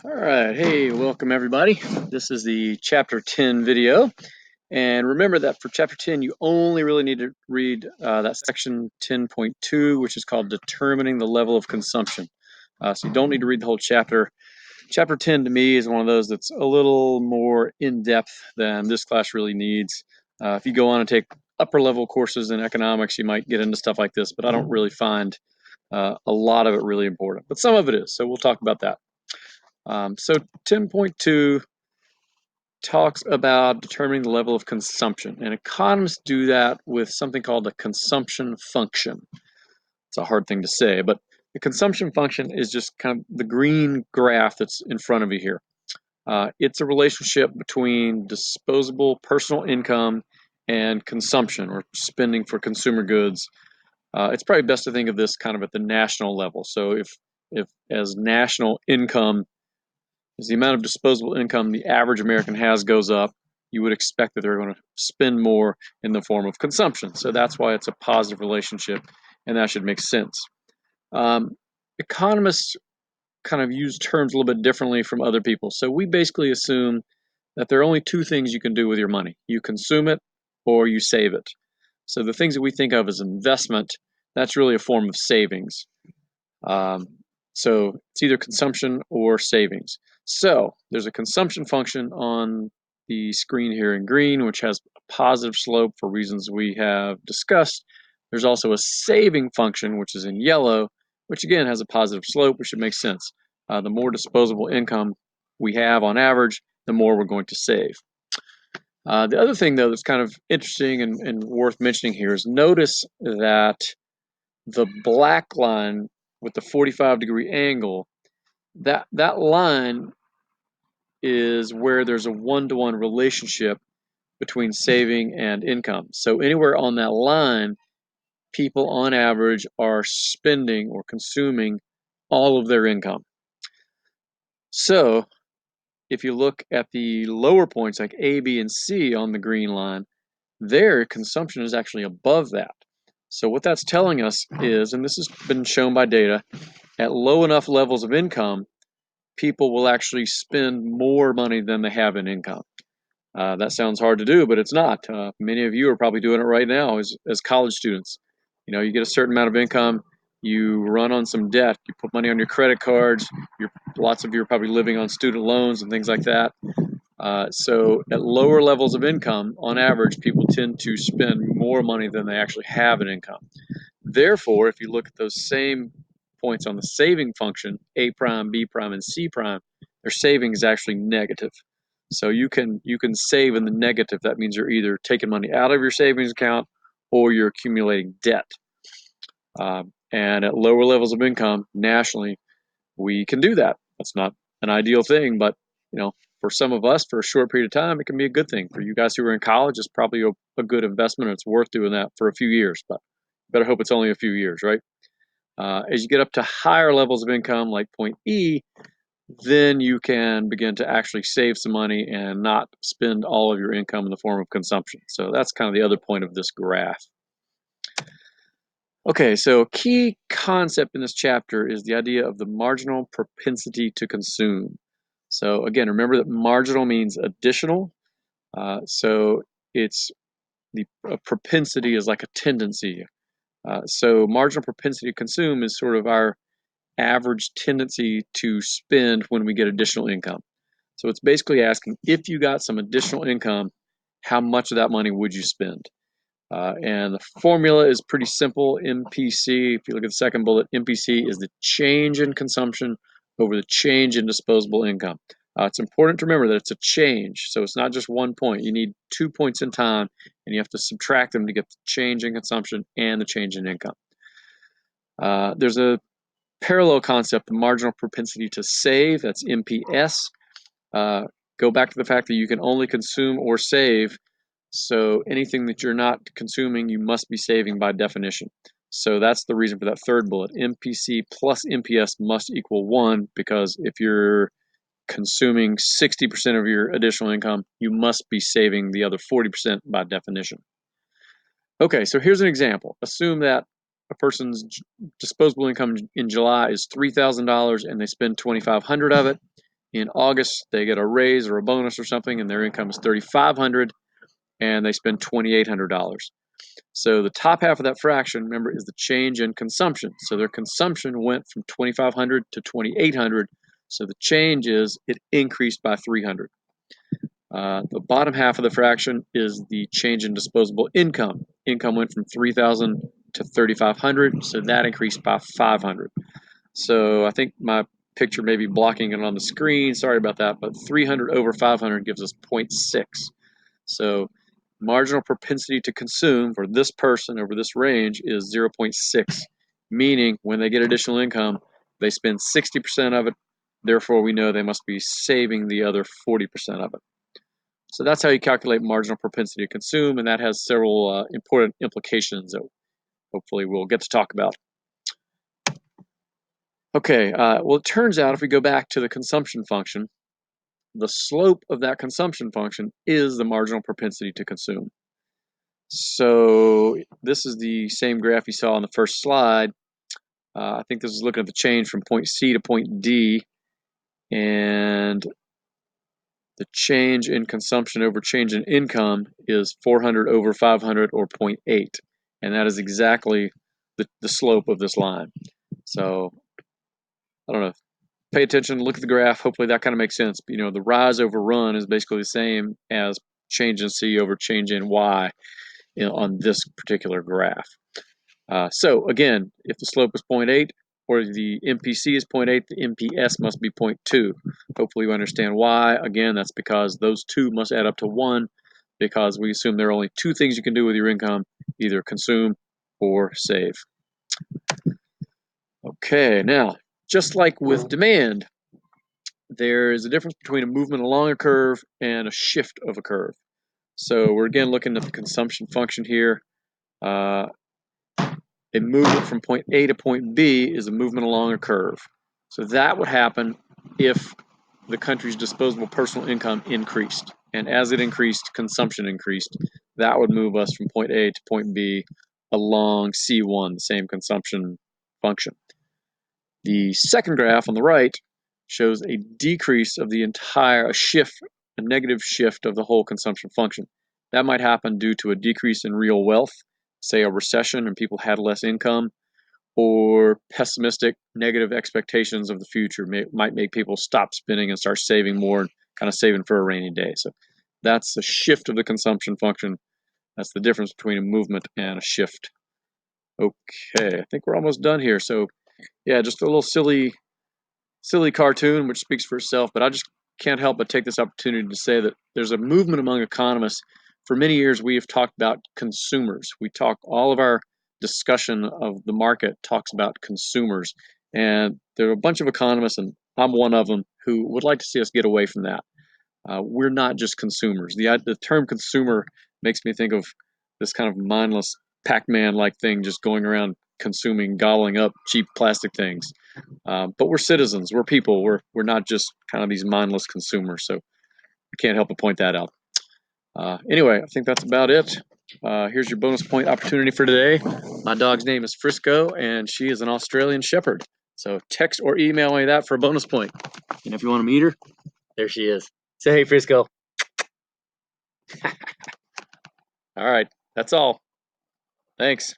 All right, hey, welcome everybody. This is the chapter 10 video. And remember that for chapter 10, you only really need to read that section 10.2, which is called Determining the Level of Consumption. So you don't need to read the whole chapter. Chapter 10 to me is one of those that's a little more in-depth than this class really needs. If you go on and take upper level courses in economics, you might get into stuff like this, but I don't really find a lot of it really important. But some of it is, so we'll talk about that. So 10.2 talks about determining the level of consumption, and economists do that with something called the consumption function. It's a hard thing to say, but the consumption function is just kind of the green graph that's in front of you here. It's a relationship between disposable personal income and consumption or spending for consumer goods. It's probably best to think of this kind of at the national level. So if as national income, as the amount of disposable income the average American has goes up, you would expect that they're going to spend more in the form of consumption. So that's why it's a positive relationship, and that should make sense. Economists kind of use terms a little bit differently from other people. So we basically assume that there are only two things you can do with your money. You consume it or you save it. So the things that we think of as investment, that's really a form of savings. So it's either consumption or savings. So there's a consumption function on the screen here in green, which has a positive slope for reasons we have discussed. There's also a saving function, which is in yellow, which again has a positive slope, which should make sense. The more disposable income we have on average, the more we're going to save. The other thing, though, that's kind of interesting and worth mentioning here is notice that the black line with the 45-degree angle, that line is where there's a one-to-one relationship between saving and income. So anywhere on that line, people on average are spending or consuming all of their income. So if you look at the lower points like A, B, and C on the green line, their consumption is actually above that. So what that's telling us is, and this has been shown by data, at low enough levels of income, people will actually spend more money than they have in income. That sounds hard to do, but it's not. Many of you are probably doing it right now as college students. You know, you get a certain amount of income, you run on some debt, you put money on your credit cards. Lots of you are probably living on student loans and things like that. So at lower levels of income, on average, people tend to spend more money than they actually have in income. Therefore, if you look at those same points on the saving function, A prime, B prime, and C prime, their saving is actually negative. So you can save in the negative. That means you're either taking money out of your savings account or you're accumulating debt. And at lower levels of income nationally, we can do that. That's not an ideal thing, but you know, for some of us, for a short period of time, it can be a good thing. For you guys who are in college, it's probably a good investment. It's worth doing that for a few years, but better hope it's only a few years, right? As you get up to higher levels of income, like point E, then you can begin to actually save some money and not spend all of your income in the form of consumption. So that's kind of the other point of this graph. Okay, so a key concept in this chapter is the idea of the marginal propensity to consume. So again, remember that marginal means additional. So it's a propensity is like a tendency. So marginal propensity to consume is sort of our average tendency to spend when we get additional income. So it's basically asking, if you got some additional income, how much of that money would you spend? And the formula is pretty simple. MPC, if you look at the second bullet, MPC is the change in consumption over the change in disposable income. It's important to remember that it's a change. So it's not just 1 point. You need 2 points in time, and you have to subtract them to get the change in consumption and the change in income. There's a parallel concept, the marginal propensity to save, that's MPS. Go back to the fact that you can only consume or save. So anything that you're not consuming, you must be saving by definition. So that's the reason for that third bullet. MPC plus MPS must equal 1, because if you're consuming 60% of your additional income, you must be saving the other 40% by definition. Okay, so here's an example. Assume that a person's disposable income in July is $3,000 and they spend $2,500 of it. In August, they get a raise or a bonus or something, and their income is $3,500, and they spend $2,800. So the top half of that fraction, remember, is the change in consumption. So their consumption went from 2,500 to 2,800. So the change is it increased by 300. The bottom half of the fraction is the change in disposable income. Income went from 3,000 to 3,500, so that increased by 500. So I think my picture may be blocking it on the screen. Sorry about that, but 300 over 500 gives us 0.6. So marginal propensity to consume for this person over this range is 0.6, meaning when they get additional income, they spend 60% of it. Therefore, we know they must be saving the other 40% of it. So that's how you calculate marginal propensity to consume, and that has several important implications that hopefully we'll get to talk about. Okay, well, it turns out if we go back to the consumption function, the slope of that consumption function is the marginal propensity to consume. So this is the same graph you saw on the first slide. I think this is looking at the change from point C to point D, and the change in consumption over change in income is 400 over 500, or 0.8, and that is exactly the slope of this line. So I don't know. Pay attention, look at the graph. Hopefully that kind of makes sense. You know, the rise over run is basically the same as change in C over change in Y on this particular graph. So again, if the slope is 0.8 or the MPC is 0.8, the MPS must be 0.2. Hopefully you understand why. Again, that's because those two must add up to 1, because we assume there are only two things you can do with your income, either consume or save. Okay, now, just like with demand, there is a difference between a movement along a curve and a shift of a curve. So we're again looking at the consumption function here. A movement from point A to point B is a movement along a curve. So that would happen if the country's disposable personal income increased. And as it increased, consumption increased. That would move us from point A to point B along C1, the same consumption function. The second graph on the right shows a decrease of the entire, a negative shift of the whole consumption function. That might happen due to a decrease in real wealth, say a recession and people had less income, or pessimistic negative expectations of the future might make people stop spending and start saving more and kind of saving for a rainy day. So that's a shift of the consumption function. That's the difference between a movement and a shift. Okay, I think we're almost done here. So yeah, just a little silly cartoon which speaks for itself, but I just can't help but take this opportunity to say that there's a movement among economists. For many years, we have talked about consumers. All of our discussion of the market talks about consumers. And there are a bunch of economists, and I'm one of them, who would like to see us get away from that. We're not just consumers. The term consumer makes me think of this kind of mindless Pac-Man-like thing just going around consuming, gobbling up cheap plastic things. But we're citizens, we're people, we're not just kind of these mindless consumers. So I can't help but point that out. Anyway, I think that's about it. Here's your bonus point opportunity for today. My dog's name is Frisco, and she is an Australian Shepherd. So text or email me that for a bonus point. And if you want to meet her, there she is. Say hey, Frisco. All right, that's all. Thanks.